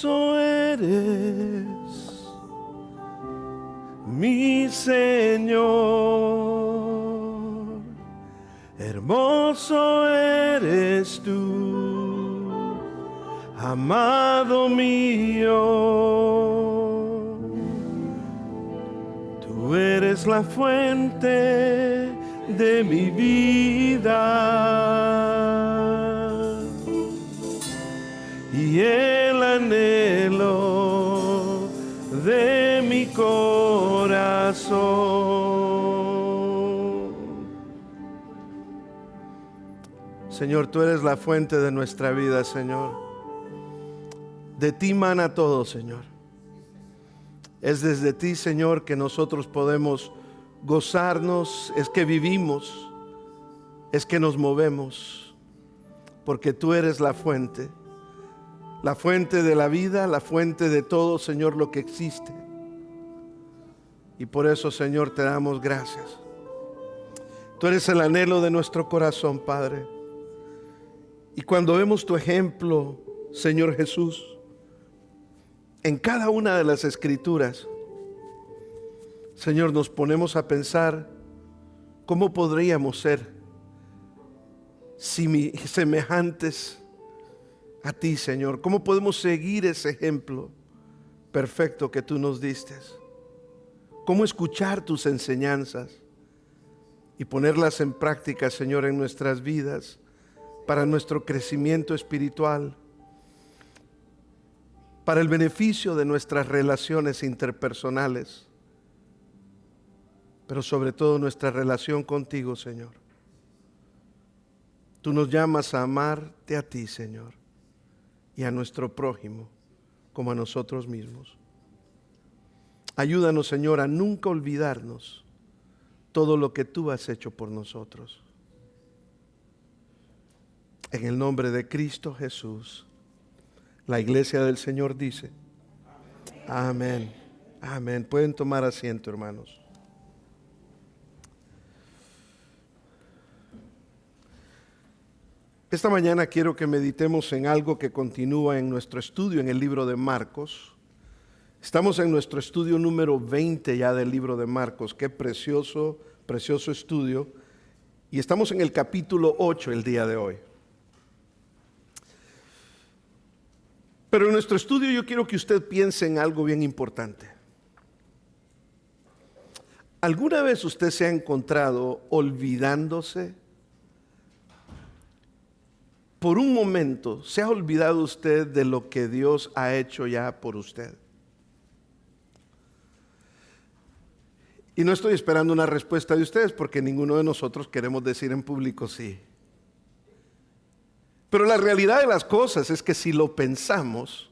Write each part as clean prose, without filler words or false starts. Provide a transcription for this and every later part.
Hermoso eres, mi Señor. Hermoso eres tú, amado mío. Tú eres la fuente de mi vida y el anhelo de mi corazón. Señor, tú eres la fuente de nuestra vida, Señor. De ti mana todo, Señor. Es desde ti, Señor, que nosotros podemos gozarnos, es que vivimos, es que nos movemos, porque tú eres la fuente de la vida, la fuente de todo, Señor, lo que existe. Y por eso, Señor, te damos gracias. Tú eres el anhelo de nuestro corazón, Padre. Y cuando vemos tu ejemplo, Señor Jesús, en cada una de las escrituras, Señor, nos ponemos a pensar cómo podríamos ser semejantes a ti, Señor. ¿Cómo podemos seguir ese ejemplo perfecto que tú nos diste? ¿Cómo escuchar tus enseñanzas y ponerlas en práctica, Señor, en nuestras vidas para nuestro crecimiento espiritual, para el beneficio de nuestras relaciones interpersonales, pero sobre todo nuestra relación contigo, Señor? Tú nos llamas a amarte a ti, Señor, y a nuestro prójimo como a nosotros mismos. Ayúdanos, Señor, a nunca olvidarnos todo lo que tú has hecho por nosotros. En el nombre de Cristo Jesús, la iglesia del Señor dice: amén. Amén. Pueden tomar asiento, hermanos. Esta mañana quiero que meditemos en algo que continúa en nuestro estudio en el libro de Marcos. Estamos en nuestro estudio número 20 ya del libro de Marcos. Qué precioso, precioso estudio. Y estamos en el capítulo 8 el día de hoy. Pero en nuestro estudio yo quiero que usted piense en algo bien importante. ¿Alguna vez usted se ha encontrado olvidándose? Por un momento, ¿se ha olvidado usted de lo que Dios ha hecho ya por usted? Y no estoy esperando una respuesta de ustedes, porque ninguno de nosotros queremos decir en público sí. Pero la realidad de las cosas es que si lo pensamos,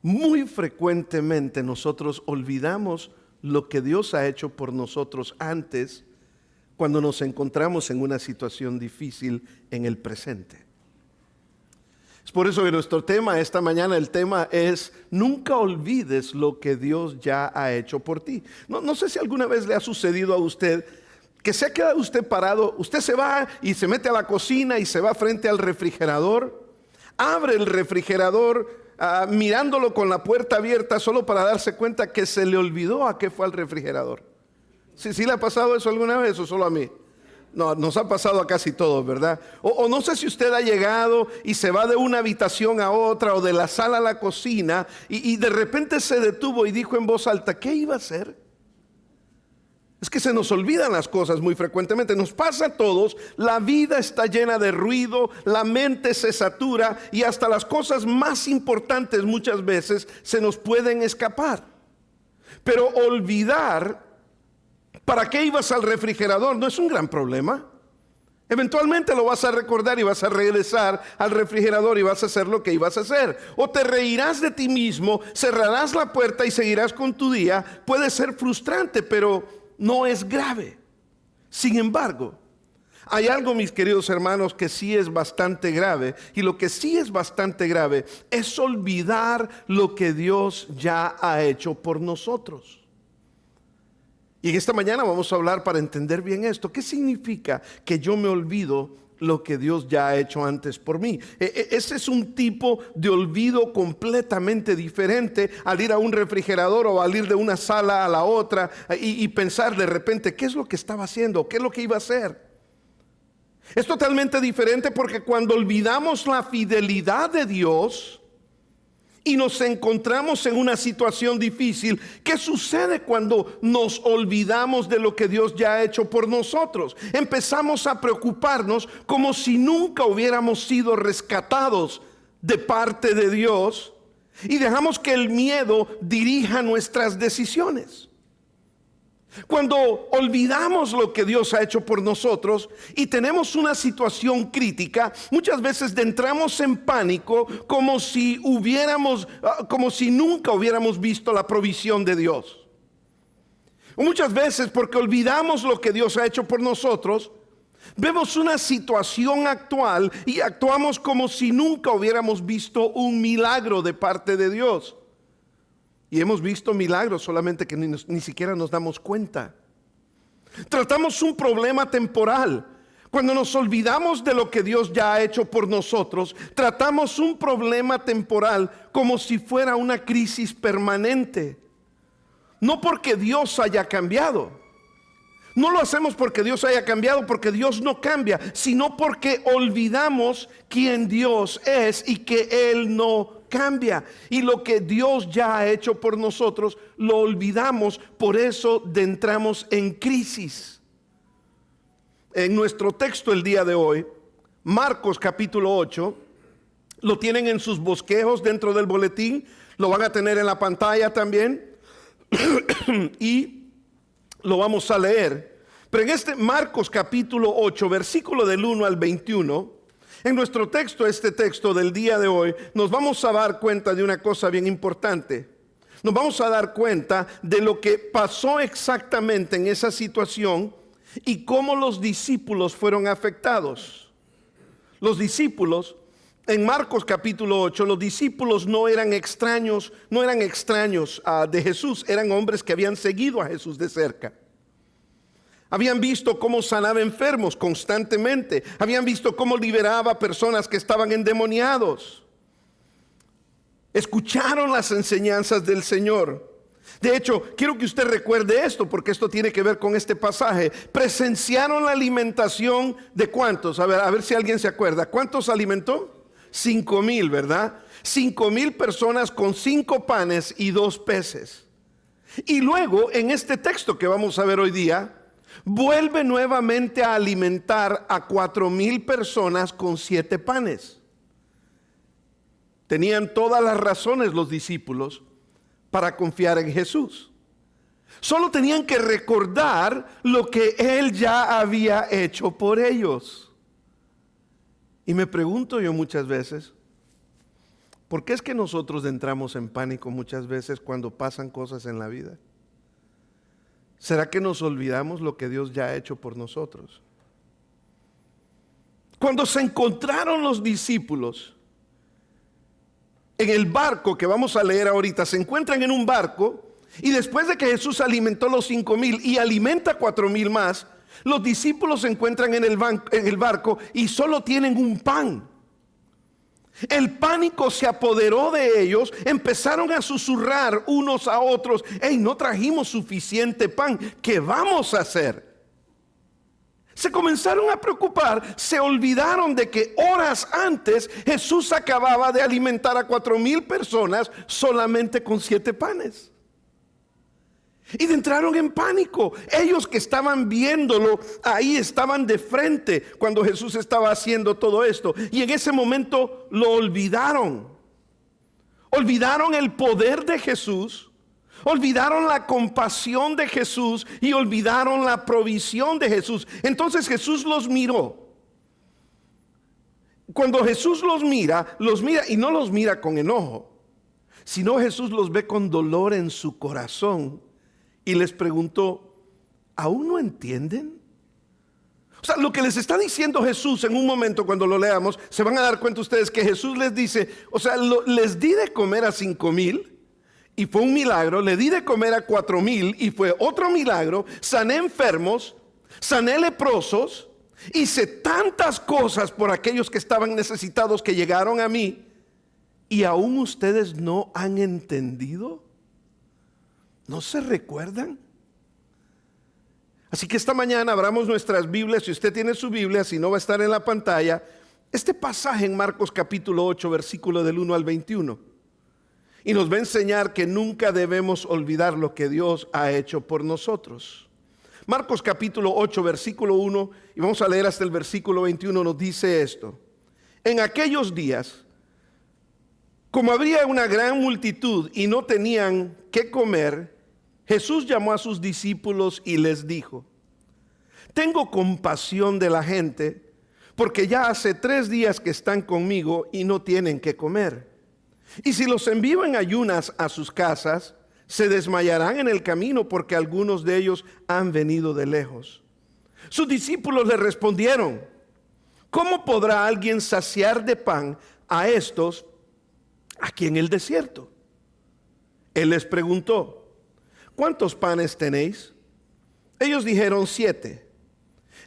muy frecuentemente nosotros olvidamos lo que Dios ha hecho por nosotros antes, cuando nos encontramos en una situación difícil en el presente. Es por eso que nuestro tema esta mañana, el tema es: nunca olvides lo que Dios ya ha hecho por ti. No sé si alguna vez le ha sucedido a usted que se ha quedado usted parado, usted se va y se mete a la cocina y se va frente al refrigerador, abre el refrigerador mirándolo con la puerta abierta solo para darse cuenta que se le olvidó a qué fue al refrigerador. ¿Sí le ha pasado eso alguna vez o solo a mí? No, nos ha pasado a casi todos, ¿verdad? O no sé si usted ha llegado y se va de una habitación a otra o de la sala a la cocina y de repente se detuvo y dijo en voz alta: ¿qué iba a hacer? Es que se nos olvidan las cosas muy frecuentemente, nos pasa a todos. La vida está llena de ruido, la mente se satura y hasta las cosas más importantes muchas veces se nos pueden escapar. Pero olvidar para qué ibas al refrigerador no es un gran problema. Eventualmente lo vas a recordar y vas a regresar al refrigerador y vas a hacer lo que ibas a hacer. O te reirás de ti mismo, cerrarás la puerta y seguirás con tu día. Puede ser frustrante, pero no es grave. Sin embargo, hay algo, mis queridos hermanos, que sí es bastante grave. Y lo que sí es bastante grave es olvidar lo que Dios ya ha hecho por nosotros. Y en esta mañana vamos a hablar para entender bien esto. ¿Qué significa que yo me olvido lo que Dios ya ha hecho antes por mí. Ese es un tipo de olvido completamente diferente al ir a un refrigerador o al ir de una sala a la otra y pensar de repente, ¿qué es lo que estaba haciendo? ¿Qué es lo que iba a hacer? Es totalmente diferente porque cuando olvidamos la fidelidad de Dios y nos encontramos en una situación difícil, ¿qué sucede cuando nos olvidamos de lo que Dios ya ha hecho por nosotros? Empezamos a preocuparnos como si nunca hubiéramos sido rescatados de parte de Dios y dejamos que el miedo dirija nuestras decisiones. Cuando olvidamos lo que Dios ha hecho por nosotros y tenemos una situación crítica, muchas veces entramos en pánico como si nunca hubiéramos visto la provisión de Dios. O muchas veces porque olvidamos lo que Dios ha hecho por nosotros, vemos una situación actual y actuamos como si nunca hubiéramos visto un milagro de parte de Dios. Y hemos visto milagros, solamente que ni siquiera nos damos cuenta. Tratamos un problema temporal. Cuando nos olvidamos de lo que Dios ya ha hecho por nosotros, tratamos un problema temporal como si fuera una crisis permanente. No porque Dios haya cambiado. No lo hacemos porque Dios haya cambiado, porque Dios no cambia, sino porque olvidamos quién Dios es y que Él no cambia. Y lo que Dios ya ha hecho por nosotros, lo olvidamos, por eso entramos en crisis. En nuestro texto el día de hoy, Marcos capítulo 8, lo tienen en sus bosquejos dentro del boletín, lo van a tener en la pantalla también, y lo vamos a leer. Pero en este Marcos capítulo 8, versículo del 1 al 21, en nuestro texto, este texto del día de hoy, nos vamos a dar cuenta de una cosa bien importante. Nos vamos a dar cuenta de lo que pasó exactamente en esa situación y cómo los discípulos fueron afectados. Los discípulos, en Marcos capítulo 8, los discípulos no eran extraños de Jesús, eran hombres que habían seguido a Jesús de cerca. Habían visto cómo sanaba enfermos constantemente. Habían visto cómo liberaba personas que estaban endemoniados. Escucharon las enseñanzas del Señor. De hecho, quiero que usted recuerde esto, porque esto tiene que ver con este pasaje. Presenciaron la alimentación de ¿cuántos? A ver si alguien se acuerda. ¿Cuántos alimentó? 5,000, ¿verdad? 5,000 personas con 5 panes y 2 peces. Y luego, en este texto que vamos a ver hoy día, vuelve nuevamente a alimentar a 4,000 personas con 7 panes. Tenían todas las razones los discípulos para confiar en Jesús. Solo tenían que recordar lo que Él ya había hecho por ellos. Y me pregunto yo muchas veces, ¿por qué es que nosotros entramos en pánico muchas veces cuando pasan cosas en la vida? ¿Será que nos olvidamos lo que Dios ya ha hecho por nosotros? Cuando se encontraron los discípulos en el barco que vamos a leer ahorita, se encuentran en un barco y después de que Jesús alimentó los 5,000 y alimenta 4,000 más, los discípulos se encuentran en el barco y solo tienen un pan. El pánico se apoderó de ellos, empezaron a susurrar unos a otros: hey, no trajimos suficiente pan, ¿qué vamos a hacer? Se comenzaron a preocupar, se olvidaron de que horas antes Jesús acababa de alimentar a 4,000 personas solamente con 7 panes. Y entraron en pánico. Ellos que estaban viéndolo ahí estaban de frente cuando Jesús estaba haciendo todo esto. Y en ese momento lo olvidaron. Olvidaron el poder de Jesús. Olvidaron la compasión de Jesús y olvidaron la provisión de Jesús. Entonces Jesús los miró. Cuando Jesús los mira y no los mira con enojo, sino Jesús los ve con dolor en su corazón. Y les preguntó: ¿aún no entienden? O sea, lo que les está diciendo Jesús en un momento, cuando lo leamos, se van a dar cuenta ustedes que Jesús les dice, o sea, les di de comer a 5,000 y fue un milagro, le di de comer a 4,000 y fue otro milagro, sané enfermos, sané leprosos, Hice tantas cosas por aquellos que estaban necesitados que llegaron a mí, y aún ustedes no han entendido. ¿No se recuerdan? Así que esta mañana abramos nuestras Biblias. Si usted tiene su Biblia, si no va a estar en la pantalla, este pasaje en Marcos capítulo 8, versículo del 1 al 21. Y nos va a enseñar que nunca debemos olvidar lo que Dios ha hecho por nosotros. Marcos capítulo 8, versículo 1, y vamos a leer hasta el versículo 21, nos dice esto. En aquellos días, como había una gran multitud y no tenían qué comer, Jesús llamó a sus discípulos y les dijo: tengo compasión de la gente, porque ya hace 3 días que están conmigo y no tienen qué comer. Y si los envío en ayunas a sus casas, se desmayarán en el camino, porque algunos de ellos han venido de lejos. Sus discípulos le respondieron: ¿cómo podrá alguien saciar de pan a estos aquí en el desierto? Él les preguntó: ¿cuántos panes tenéis? Ellos dijeron: 7.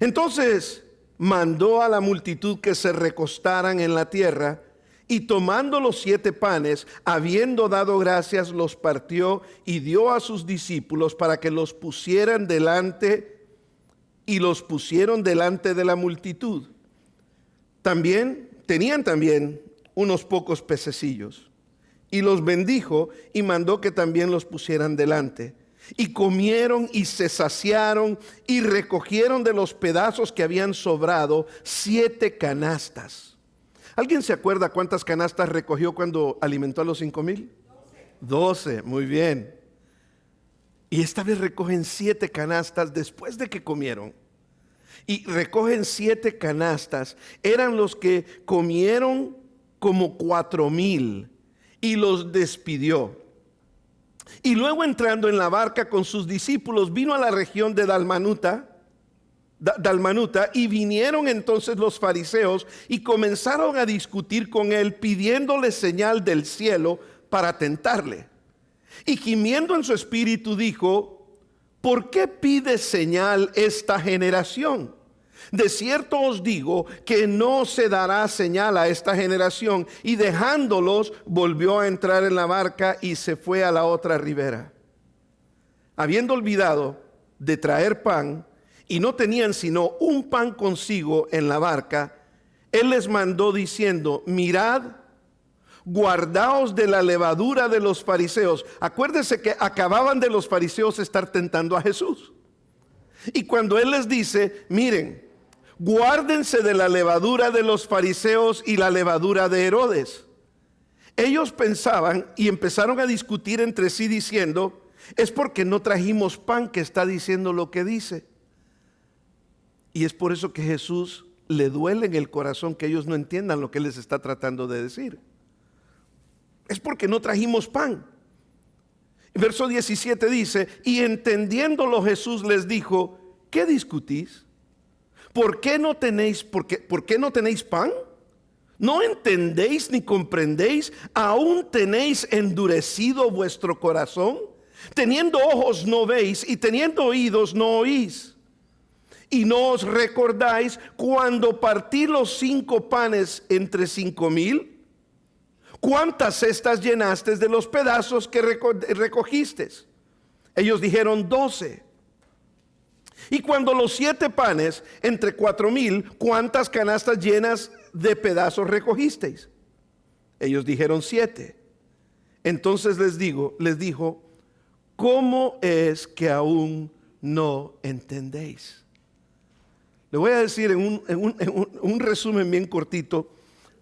Entonces mandó a la multitud que se recostaran en la tierra, y tomando los 7 panes, habiendo dado gracias, los partió y dio a sus discípulos para que los pusieran delante, y los pusieron delante de la multitud. Tenían también unos pocos pececillos, y los bendijo y mandó que también los pusieran delante. Y comieron y se saciaron y recogieron de los pedazos que habían sobrado 7 canastas. ¿Alguien se acuerda cuántas canastas recogió cuando alimentó a los 5,000? 12, muy bien. Y esta vez recogen 7 canastas después de que comieron. Y recogen 7 canastas. Eran los que comieron como 4,000, y los despidió. Y luego, entrando en la barca con sus discípulos, vino a la región de Dalmanuta, y vinieron entonces los fariseos y comenzaron a discutir con él, pidiéndole señal del cielo para tentarle. Y gimiendo en su espíritu dijo: ¿por qué pide señal esta generación? De cierto os digo que no se dará señal a esta generación. Y dejándolos, volvió a entrar en la barca y se fue a la otra ribera. Habiendo olvidado de traer pan, y no tenían sino un pan consigo en la barca, él les mandó diciendo: mirad, guardaos de la levadura de los fariseos. Acuérdense que acababan de los fariseos estar tentando a Jesús. Y cuando él les dice: miren, guárdense de la levadura de los fariseos y la levadura de Herodes, ellos pensaban y empezaron a discutir entre sí diciendo: es porque no trajimos pan que está diciendo lo que dice. Y es por eso que Jesús le duele en el corazón que ellos no entiendan lo que él les está tratando de decir. Es porque no trajimos pan. Verso 17 dice: y entendiéndolo Jesús les dijo: ¿qué discutís? ¿Por qué no tenéis pan? ¿No entendéis ni comprendéis? ¿Aún tenéis endurecido vuestro corazón? Teniendo ojos no veis, y teniendo oídos no oís. ¿Y no os recordáis cuando partí los 5 panes entre 5,000? ¿Cuántas cestas llenaste de los pedazos que recogiste? Ellos dijeron: 12. Y cuando los 7 panes entre 4,000, ¿cuántas canastas llenas de pedazos recogisteis? Ellos dijeron: 7. Entonces les dijo: ¿cómo es que aún no entendéis? Le voy a decir en un resumen bien cortito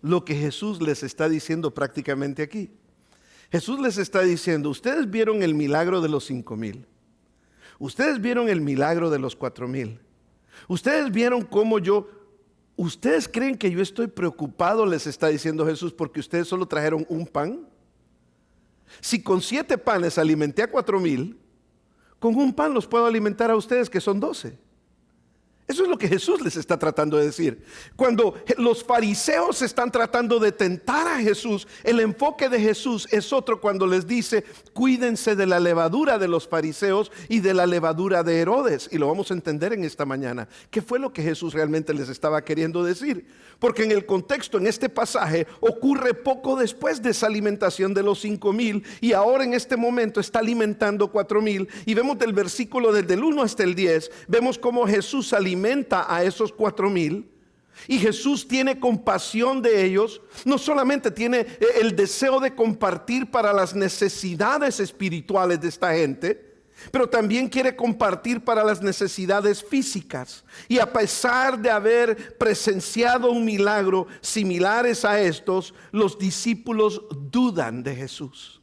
lo que Jesús les está diciendo prácticamente aquí. Jesús les está diciendo: ustedes vieron el milagro de los 5,000. Ustedes vieron el milagro de los 4,000. Ustedes vieron cómo ustedes creen que yo estoy preocupado, les está diciendo Jesús, porque ustedes solo trajeron un pan. Si con 7 panes alimenté a 4,000, con un pan los puedo alimentar a ustedes, que son 12. Eso es lo que Jesús les está tratando de decir. Cuando los fariseos están tratando de tentar a Jesús, el enfoque de Jesús es otro cuando les dice: cuídense de la levadura de los fariseos y de la levadura de Herodes. Y lo vamos a entender en esta mañana. ¿Qué fue lo que Jesús realmente les estaba queriendo decir? Porque en el contexto, en este pasaje, ocurre poco después de esa alimentación de los 5,000, y ahora en este momento está alimentando 4,000. Y vemos del versículo desde el 1 hasta el 10, vemos cómo Jesús alimenta a esos 4,000, y Jesús tiene compasión de ellos. No solamente tiene el deseo de compartir para las necesidades espirituales de esta gente, pero también quiere compartir para las necesidades físicas. Y a pesar de haber presenciado un milagro similares a estos, los discípulos dudan de Jesús.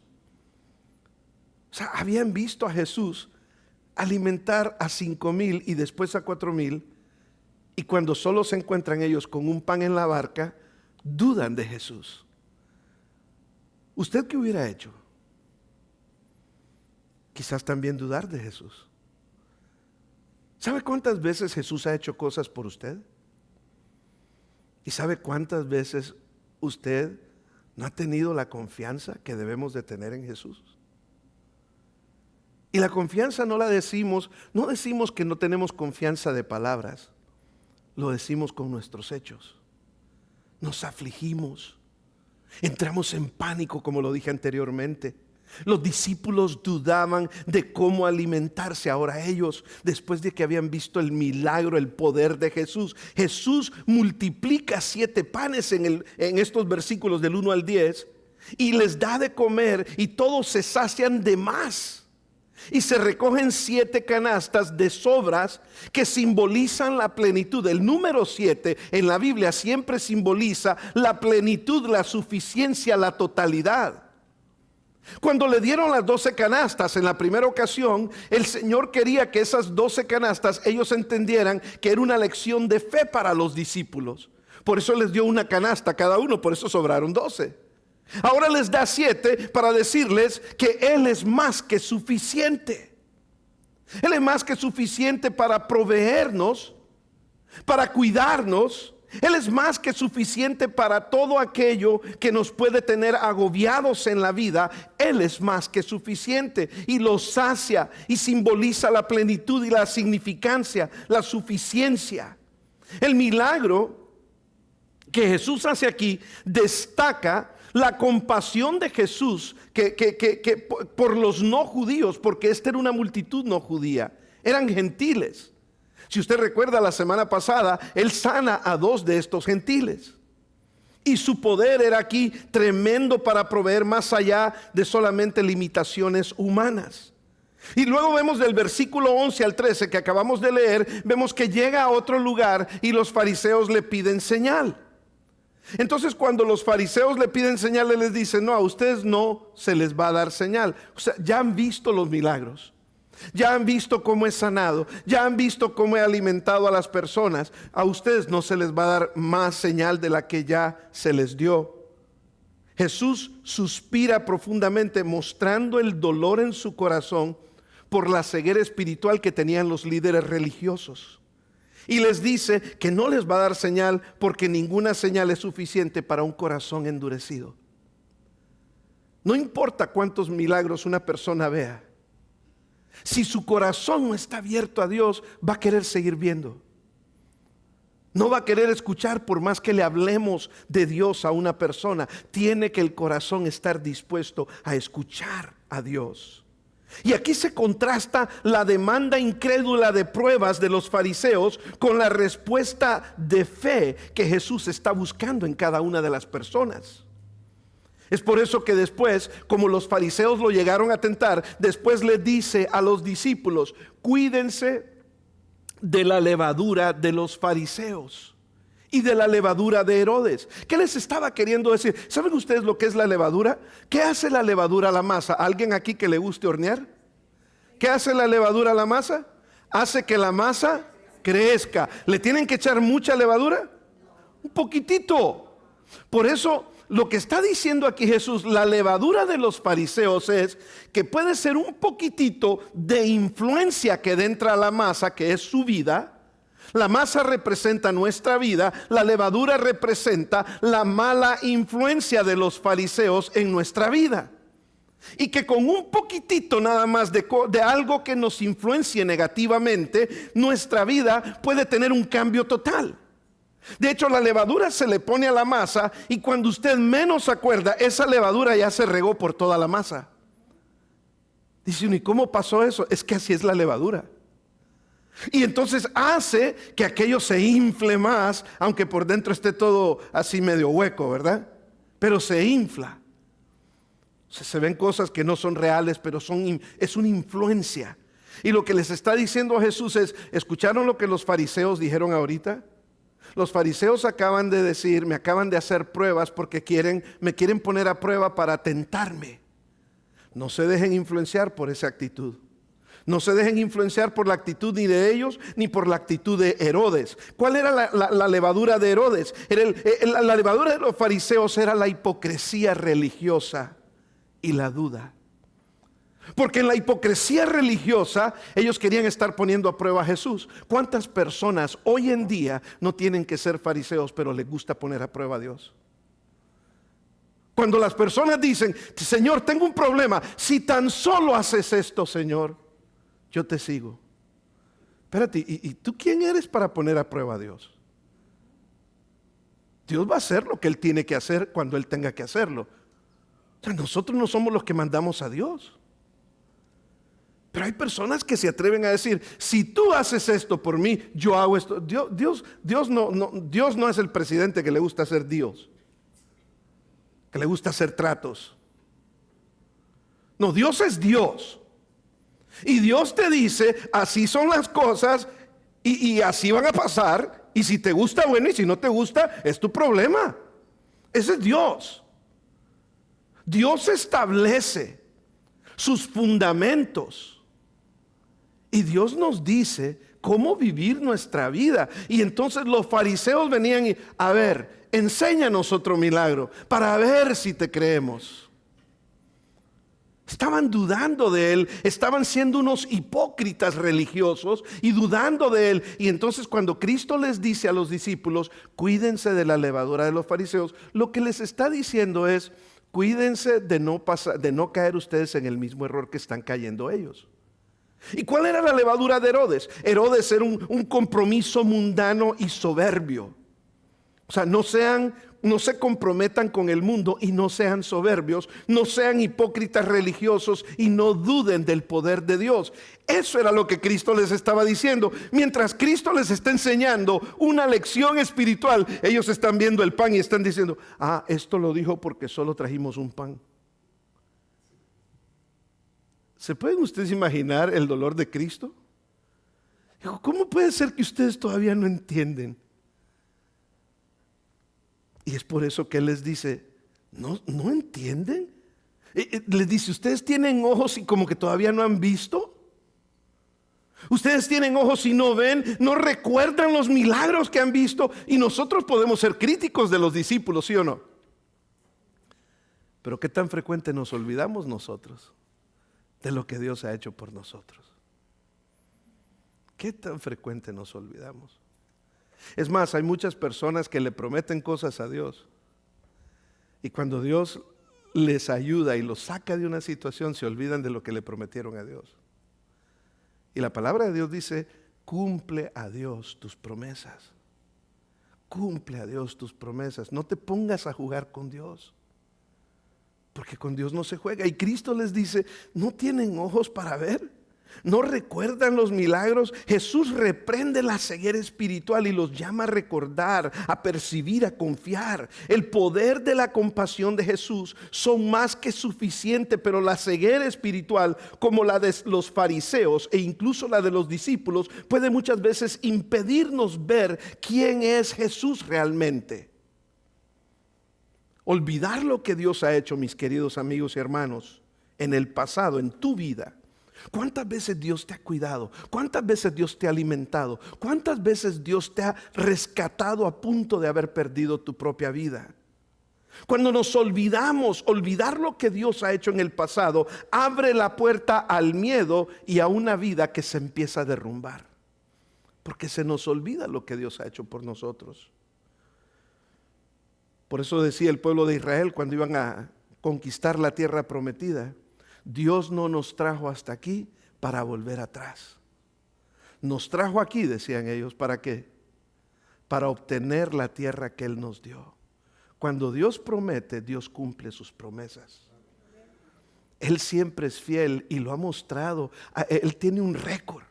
O sea, habían visto a Jesús alimentar a 5,000 y después a 4,000, y cuando solo se encuentran ellos con un pan en la barca, dudan de Jesús. ¿Usted qué hubiera hecho? Quizás también dudar de Jesús. ¿Sabe cuántas veces Jesús ha hecho cosas por usted? ¿Y sabe cuántas veces usted no ha tenido la confianza que debemos de tener en Jesús? Y la confianza no decimos que no tenemos confianza de palabras, lo decimos con nuestros hechos. Nos afligimos, entramos en pánico, como lo dije anteriormente. Los discípulos dudaban de cómo alimentarse. Ahora ellos, después de que habían visto el milagro, el poder de Jesús, Jesús multiplica 7 panes en estos versículos del 1 al 10, y les da de comer, y todos se sacian de más. Y se recogen 7 canastas de sobras que simbolizan la plenitud. El número 7 en la Biblia siempre simboliza la plenitud, la suficiencia, la totalidad. Cuando le dieron las 12 canastas en la primera ocasión, el Señor quería que esas 12 canastas ellos entendieran que era una lección de fe para los discípulos. Por eso les dio una canasta a cada uno, por eso sobraron 12. Ahora les da 7 para decirles que Él es más que suficiente. Él es más que suficiente para proveernos, para cuidarnos. Él es más que suficiente para todo aquello que nos puede tener agobiados en la vida. Él es más que suficiente, y los sacia y simboliza la plenitud y la significancia, la suficiencia. El milagro que Jesús hace aquí destaca la compasión de Jesús que por los no judíos, porque esta era una multitud no judía, eran gentiles. Si usted recuerda, la semana pasada Él sana a 2 de estos gentiles, y su poder era aquí tremendo para proveer más allá de solamente limitaciones humanas. Y luego vemos del versículo 11 al 13 que acabamos de leer, vemos que llega a otro lugar y los fariseos le piden señal. Entonces, cuando los fariseos le piden señal, Él les dice: no, a ustedes no se les va a dar señal. O sea, ya han visto los milagros, ya han visto cómo he sanado, ya han visto cómo he alimentado a las personas. A ustedes no se les va a dar más señal de la que ya se les dio. Jesús suspira profundamente, mostrando el dolor en su corazón por la ceguera espiritual que tenían los líderes religiosos. Y les dice que no les va a dar señal, porque ninguna señal es suficiente para un corazón endurecido. No importa cuántos milagros una persona vea, si su corazón no está abierto a Dios, va a querer seguir viendo. No va a querer escuchar por más que le hablemos de Dios a una persona. Tiene que el corazón estar dispuesto a escuchar a Dios. Y aquí se contrasta la demanda incrédula de pruebas de los fariseos con la respuesta de fe que Jesús está buscando en cada una de las personas. Es por eso que después, como los fariseos lo llegaron a tentar, después le dice a los discípulos: cuídense de la levadura de los fariseos y de la levadura de Herodes. ¿Qué les estaba queriendo decir? ¿Saben ustedes lo que es la levadura? ¿Qué hace la levadura a la masa? ¿Alguien aquí que le guste hornear? ¿Qué hace la levadura a la masa? Hace que la masa crezca. ¿Le tienen que echar mucha levadura? Un poquitito. Por eso lo que está diciendo aquí Jesús, la levadura de los fariseos, es que puede ser un poquitito de influencia que entra a la masa, que es su vida, La masa representa nuestra vida, la levadura representa la mala influencia de los fariseos en nuestra vida. Y que con un poquitito nada más de algo que nos influencie negativamente, nuestra vida puede tener un cambio total. De hecho, la levadura se le pone a la masa y cuando usted menos se acuerda, esa levadura ya se regó por toda la masa. Dice uno, ¿y cómo pasó eso? Es que así es la levadura. Y entonces hace que aquello se infle más, aunque por dentro esté todo así medio hueco, ¿verdad? Pero se infla. Se ven cosas que no son reales, pero es una influencia. Y lo que les está diciendo a Jesús es, ¿escucharon lo que los fariseos dijeron ahorita? Los fariseos acaban de decir, me acaban de hacer pruebas porque me quieren poner a prueba para tentarme. No se dejen influenciar por esa actitud. No se dejen influenciar por la actitud ni de ellos ni por la actitud de Herodes. ¿Cuál era la levadura de Herodes? La levadura de los fariseos era la hipocresía religiosa y la duda. Porque en la hipocresía religiosa ellos querían estar poniendo a prueba a Jesús. ¿Cuántas personas hoy en día no tienen que ser fariseos, pero les gusta poner a prueba a Dios? Cuando las personas dicen, Señor, tengo un problema, si tan solo haces esto, Señor, yo te sigo. Espérate, ¿y tú quién eres para poner a prueba a Dios? Dios va a hacer lo que Él tiene que hacer cuando Él tenga que hacerlo. O sea, nosotros no somos los que mandamos a Dios. Pero hay personas que se atreven a decir, si tú haces esto por mí, yo hago esto. Dios no es el presidente que le gusta hacer Dios, que le gusta hacer tratos. No, Dios es Dios. Y Dios te dice, así son las cosas y así van a pasar. Y si te gusta, bueno, y si no te gusta, es tu problema. Ese es Dios. Dios establece sus fundamentos. Y Dios nos dice cómo vivir nuestra vida. Y entonces los fariseos venían y, a ver, enséñanos otro milagro para ver si te creemos. Estaban dudando de Él, estaban siendo unos hipócritas religiosos y dudando de Él. Y entonces cuando Cristo les dice a los discípulos, cuídense de la levadura de los fariseos, lo que les está diciendo es, cuídense de no caer ustedes en el mismo error que están cayendo ellos. ¿Y cuál era la levadura de Herodes? Herodes era un compromiso mundano y soberbio. O sea, no se comprometan con el mundo y no sean soberbios, no sean hipócritas religiosos y no duden del poder de Dios. Eso era lo que Cristo les estaba diciendo. Mientras Cristo les está enseñando una lección espiritual, ellos están viendo el pan y están diciendo, esto lo dijo porque solo trajimos un pan. ¿Se pueden ustedes imaginar el dolor de Cristo? Dijo, ¿cómo puede ser que ustedes todavía no entienden? Y es por eso que Él les dice, ¿no entienden? Les dice, ¿ustedes tienen ojos y como que todavía no han visto? ¿Ustedes tienen ojos y no ven? ¿No recuerdan los milagros que han visto? Y nosotros podemos ser críticos de los discípulos, ¿sí o no? Pero ¿qué tan frecuente nos olvidamos nosotros de lo que Dios ha hecho por nosotros? ¿Qué tan frecuente nos olvidamos? Es más, hay muchas personas que le prometen cosas a Dios y cuando Dios les ayuda y los saca de una situación, se olvidan de lo que le prometieron a Dios. Y la palabra de Dios dice, cumple a Dios tus promesas. Cumple a Dios tus promesas. No te pongas a jugar con Dios, porque con Dios no se juega. Y Cristo les dice, ¿no tienen ojos para ver? ¿No recuerdan los milagros? Jesús reprende la ceguera espiritual y los llama a recordar, a percibir, a confiar. El poder de la compasión de Jesús son más que suficiente, pero la ceguera espiritual, como la de los fariseos e incluso la de los discípulos, puede muchas veces impedirnos ver quién es Jesús realmente. Olvidar lo que Dios ha hecho, mis queridos amigos y hermanos, en el pasado, en tu vida. ¿Cuántas veces Dios te ha cuidado? ¿Cuántas veces Dios te ha alimentado? ¿Cuántas veces Dios te ha rescatado a punto de haber perdido tu propia vida? Cuando nos olvidamos, olvidar lo que Dios ha hecho en el pasado, abre la puerta al miedo y a una vida que se empieza a derrumbar. porque se nos olvida lo que Dios ha hecho por nosotros. Por eso decía el pueblo de Israel cuando iban a conquistar la tierra prometida: Dios no nos trajo hasta aquí para volver atrás. Nos trajo aquí, decían ellos, ¿para qué? Para obtener la tierra que Él nos dio. Cuando Dios promete, Dios cumple sus promesas. Él siempre es fiel y lo ha mostrado. Él tiene un récord.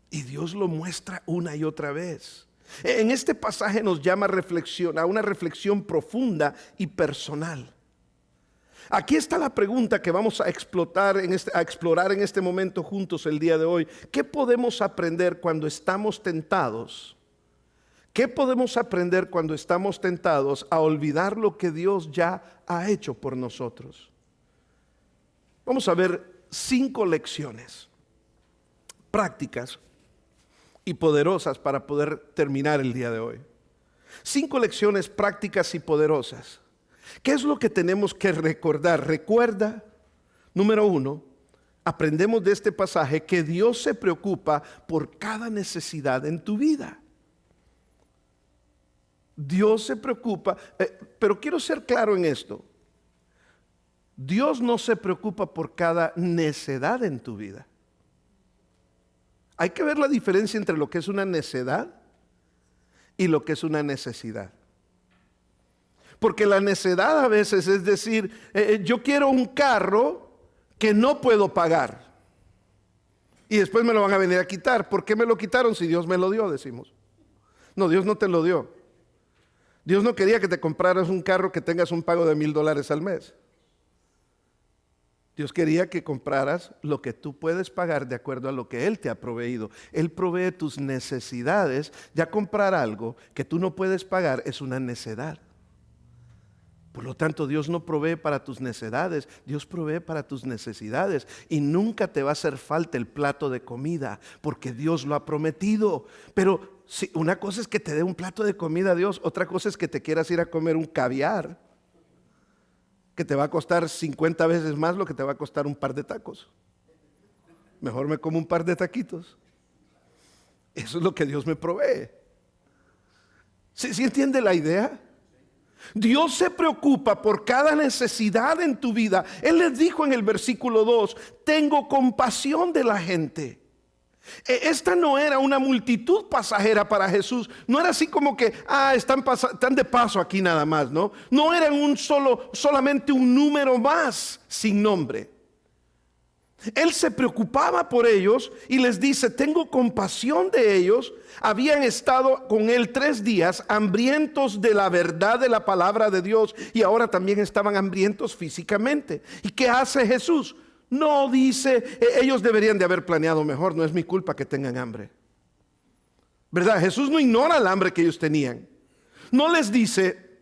Y Dios lo muestra una y otra vez. En este pasaje nos llama a una reflexión profunda y personal. Aquí está la pregunta que vamos a explorar en este momento juntos el día de hoy. ¿Qué podemos aprender cuando estamos tentados? ¿Qué podemos aprender cuando estamos tentados a olvidar lo que Dios ya ha hecho por nosotros? Vamos a ver 5 lecciones prácticas y poderosas para poder terminar el día de hoy. 5 lecciones prácticas y poderosas. ¿Qué es lo que tenemos que recordar? Recuerda, número 1, aprendemos de este pasaje que Dios se preocupa por cada necesidad en tu vida. Dios se preocupa, pero quiero ser claro en esto. Dios no se preocupa por cada necedad en tu vida. Hay que ver la diferencia entre lo que es una necedad y lo que es una necesidad. Porque la necedad a veces es decir, yo quiero un carro que no puedo pagar. Y después me lo van a venir a quitar. ¿Por qué me lo quitaron si Dios me lo dio? Decimos. No, Dios no te lo dio. Dios no quería que te compraras un carro que tengas un pago de $1,000 al mes. Dios quería que compraras lo que tú puedes pagar de acuerdo a lo que Él te ha proveído. Él provee tus necesidades. Ya comprar algo que tú no puedes pagar es una necedad. Por lo tanto, Dios no provee para tus necedades, Dios provee para tus necesidades. Y nunca te va a hacer falta el plato de comida, porque Dios lo ha prometido. Pero si una cosa es que te dé un plato de comida a Dios, otra cosa es que te quieras ir a comer un caviar, que te va a costar 50 veces más lo que te va a costar un par de tacos. Mejor me como un par de taquitos. Eso es lo que Dios me provee. ¿Sí entiende la idea? Dios se preocupa por cada necesidad en tu vida. Él les dijo en el versículo 2, tengo compasión de la gente. Esta no era una multitud pasajera para Jesús. No era así como que, están de paso aquí nada más, ¿no? No eran solamente un número más sin nombre. Él se preocupaba por ellos y les dice, tengo compasión de ellos. Habían estado con Él 3 días, hambrientos de la verdad de la palabra de Dios, y ahora también estaban hambrientos físicamente. ¿Y qué hace Jesús? No dice, ellos deberían de haber planeado mejor, no es mi culpa que tengan hambre. ¿Verdad? Jesús no ignora el hambre que ellos tenían. No les dice,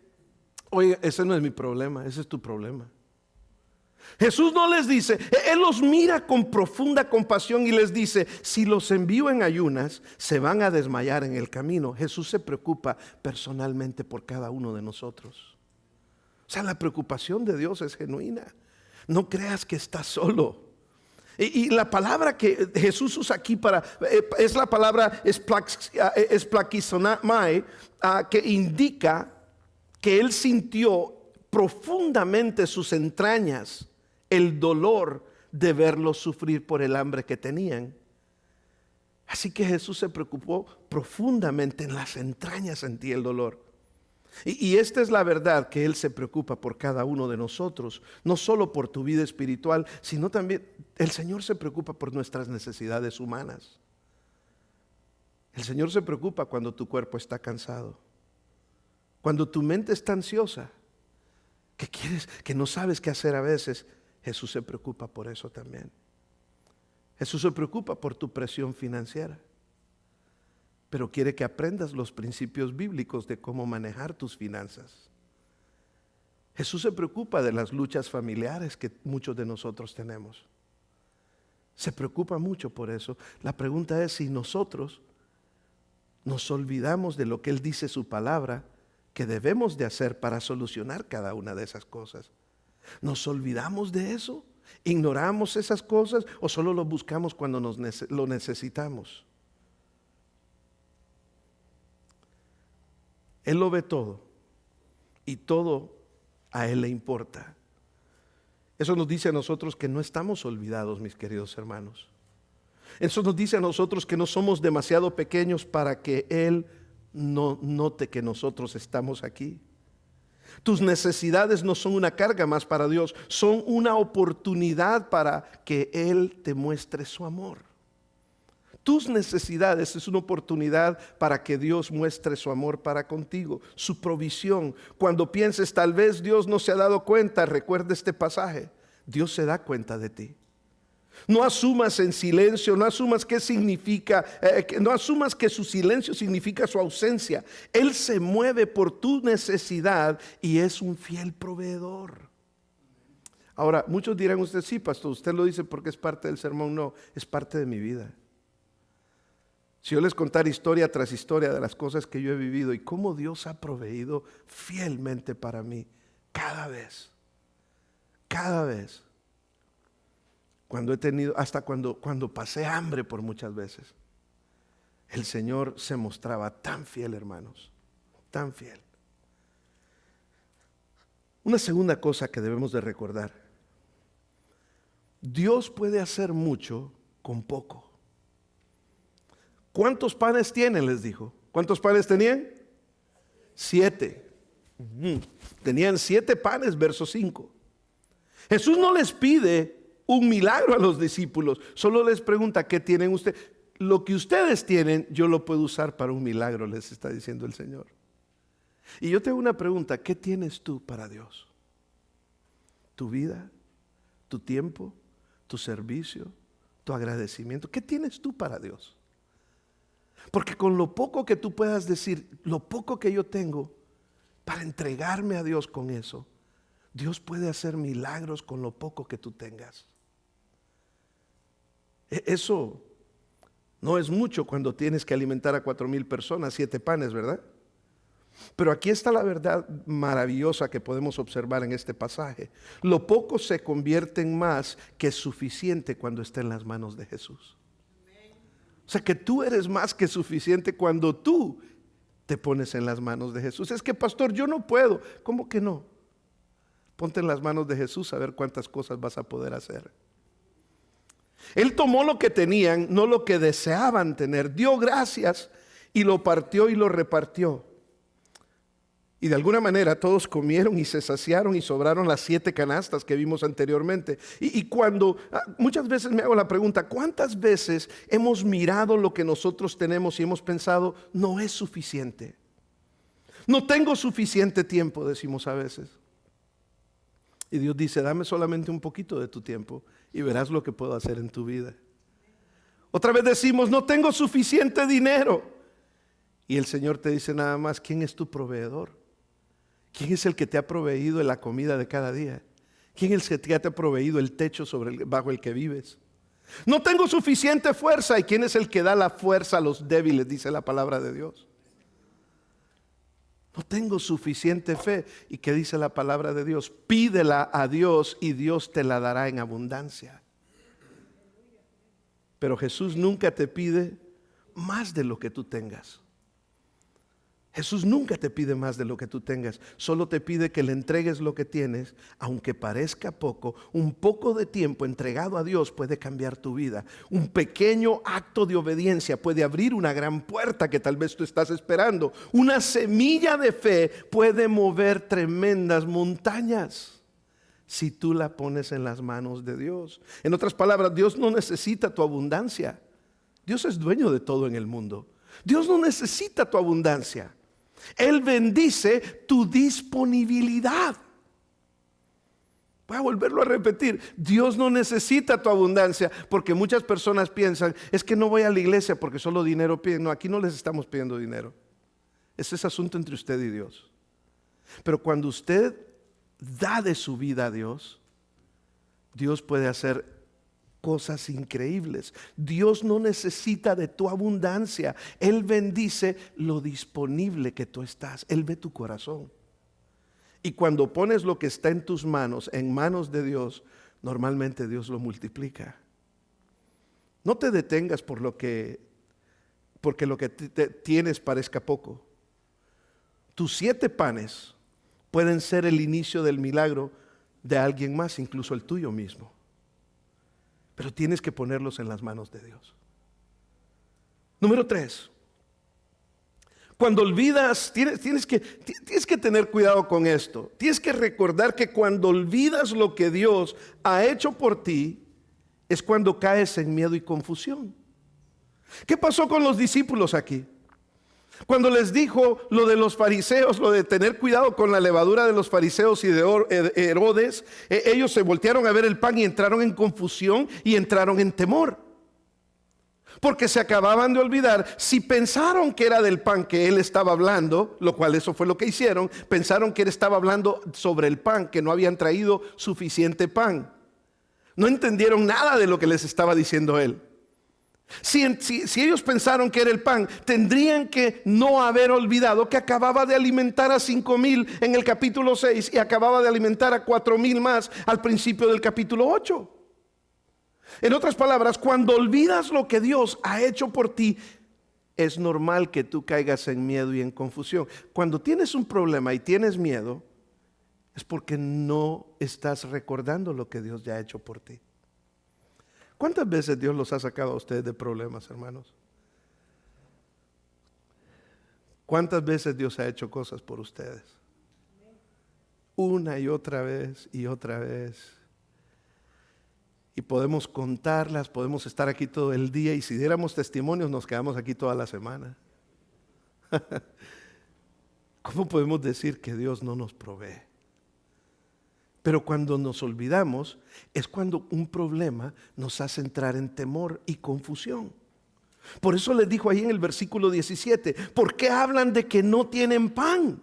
oye, ese no es mi problema, ese es tu problema. Jesús no les dice, Él los mira con profunda compasión y les dice, si los envío en ayunas, se van a desmayar en el camino. Jesús se preocupa personalmente por cada uno de nosotros. O sea, la preocupación de Dios es genuina. No creas que estás solo. Y la palabra que Jesús usa aquí es la palabra esplakizomai, que indica que Él sintió profundamente sus entrañas el dolor de verlos sufrir por el hambre que tenían. Así que Jesús se preocupó profundamente, en las entrañas sentía el dolor. Y esta es la verdad, que Él se preocupa por cada uno de nosotros, no solo por tu vida espiritual, sino también el Señor se preocupa por nuestras necesidades humanas. El Señor se preocupa cuando tu cuerpo está cansado, cuando tu mente está ansiosa, que no sabes qué hacer a veces. Jesús se preocupa por eso también. Jesús se preocupa por tu presión financiera, pero quiere que aprendas los principios bíblicos de cómo manejar tus finanzas. Jesús se preocupa de las luchas familiares que muchos de nosotros tenemos. Se preocupa mucho por eso. La pregunta es si nosotros nos olvidamos de lo que Él dice su palabra que debemos de hacer para solucionar cada una de esas cosas. ¿Nos olvidamos de eso? ¿Ignoramos esas cosas o solo lo buscamos cuando lo necesitamos? Él lo ve todo y todo a Él le importa. Eso nos dice a nosotros que no estamos olvidados, mis queridos hermanos. Eso nos dice a nosotros que no somos demasiado pequeños para que Él no note que nosotros estamos aquí. Tus necesidades no son una carga más para Dios, son una oportunidad para que Él te muestre su amor. Tus necesidades es una oportunidad para que Dios muestre su amor para contigo, su provisión. Cuando pienses tal vez Dios no se ha dado cuenta, recuerda este pasaje. Dios se da cuenta de ti. No asumas en silencio, no asumas qué significa, no asumas que su silencio significa su ausencia. Él se mueve por tu necesidad y es un fiel proveedor. Ahora, muchos dirán usted, sí, pastor, usted lo dice porque es parte del sermón. No, es parte de mi vida. Si yo les contara historia tras historia de las cosas que yo he vivido y cómo Dios ha proveído fielmente para mí, cada vez, cuando he tenido, hasta cuando pasé hambre por muchas veces, el Señor se mostraba tan fiel, hermanos, tan fiel. Una segunda cosa que debemos de recordar: Dios puede hacer mucho con poco. ¿Cuántos panes tienen?, les dijo. ¿Cuántos panes tenían? 7. Tenían 7 panes, verso 5. Jesús no les pide un milagro a los discípulos, solo les pregunta: ¿qué tienen ustedes? Lo que ustedes tienen, yo lo puedo usar para un milagro, les está diciendo el Señor. Y yo te hago una pregunta: ¿qué tienes tú para Dios? ¿Tu vida? ¿Tu tiempo? ¿Tu servicio? ¿Tu agradecimiento? ¿Qué tienes tú para Dios? Porque con lo poco que tú puedas decir, lo poco que yo tengo, para entregarme a Dios con eso, Dios puede hacer milagros con lo poco que tú tengas. Eso no es mucho cuando tienes que alimentar a 4,000 personas, 7 panes, ¿verdad? Pero aquí está la verdad maravillosa que podemos observar en este pasaje. Lo poco se convierte en más que suficiente cuando está en las manos de Jesús. O sea que tú eres más que suficiente cuando tú te pones en las manos de Jesús. Es que, pastor, yo no puedo. ¿Cómo que no? Ponte en las manos de Jesús a ver cuántas cosas vas a poder hacer. Él tomó lo que tenían, no lo que deseaban tener. Dio gracias y lo partió y lo repartió. Y de alguna manera todos comieron y se saciaron y sobraron las 7 canastas que vimos anteriormente. Y cuando, muchas veces me hago la pregunta: ¿cuántas veces hemos mirado lo que nosotros tenemos y hemos pensado, no es suficiente? No tengo suficiente tiempo, decimos a veces. Y Dios dice: dame solamente un poquito de tu tiempo y verás lo que puedo hacer en tu vida. Otra vez decimos: no tengo suficiente dinero. Y el Señor te dice nada más: ¿quién es tu proveedor? ¿Quién es el que te ha proveído de la comida de cada día? ¿Quién es el que te ha proveído el techo bajo el que vives? No tengo suficiente fuerza. ¿Y quién es el que da la fuerza a los débiles? Dice la palabra de Dios. No tengo suficiente fe. ¿Y qué dice la palabra de Dios? Pídela a Dios y Dios te la dará en abundancia. Pero Jesús nunca te pide más de lo que tú tengas. Jesús nunca te pide más de lo que tú tengas. Solo te pide que le entregues lo que tienes, aunque parezca poco. Un poco de tiempo entregado a Dios puede cambiar tu vida. Un pequeño acto de obediencia puede abrir una gran puerta que tal vez tú estás esperando. Una semilla de fe puede mover tremendas montañas si tú la pones en las manos de Dios. En otras palabras, Dios no necesita tu abundancia. Dios es dueño de todo en el mundo. Dios no necesita tu abundancia. Él bendice tu disponibilidad. Voy a volverlo a repetir: Dios no necesita tu abundancia, porque muchas personas piensan: es que no voy a la iglesia porque solo dinero piden. No, aquí no les estamos pidiendo dinero. Ese es asunto entre usted y Dios. Pero cuando usted da de su vida a Dios, Dios puede hacer cosas increíbles. Dios no necesita de tu abundancia. Él bendice lo disponible que tú estás. Él ve tu corazón. Y cuando pones lo que está en tus manos en manos de Dios, normalmente Dios lo multiplica. No te detengas porque lo que tienes parezca poco. tus 7 panes pueden ser el inicio del milagro de alguien más, incluso el tuyo mismo. Pero tienes que ponerlos en las manos de Dios. Número 3. Cuando olvidas, tienes que tener cuidado con esto. Tienes que recordar que cuando olvidas lo que Dios ha hecho por ti, es cuando caes en miedo y confusión. ¿Qué pasó con los discípulos aquí? Cuando les dijo lo de los fariseos, lo de tener cuidado con la levadura de los fariseos y de Herodes, ellos se voltearon a ver el pan y entraron en confusión y entraron en temor. Porque se acababan de olvidar, si pensaron que era del pan que él estaba hablando, lo cual eso fue lo que hicieron, pensaron que él estaba hablando sobre el pan, que no habían traído suficiente pan. No entendieron nada de lo que les estaba diciendo él. Si ellos pensaron que era el pan, tendrían que no haber olvidado que acababa de alimentar a 5,000 en el capítulo 6 y acababa de alimentar a 4,000 más al principio del capítulo 8. En otras palabras, cuando olvidas lo que Dios ha hecho por ti, es normal que tú caigas en miedo y en confusión. Cuando tienes un problema y tienes miedo, es porque no estás recordando lo que Dios ya ha hecho por ti. ¿Cuántas veces Dios los ha sacado a ustedes de problemas, hermanos? ¿Cuántas veces Dios ha hecho cosas por ustedes? Una y otra vez y otra vez. Y podemos contarlas, podemos estar aquí todo el día, y si diéramos testimonios nos quedamos aquí toda la semana. ¿Cómo podemos decir que Dios no nos provee? Pero cuando nos olvidamos es cuando un problema nos hace entrar en temor y confusión. Por eso les dijo ahí en el versículo 17, ¿por qué hablan de que no tienen pan?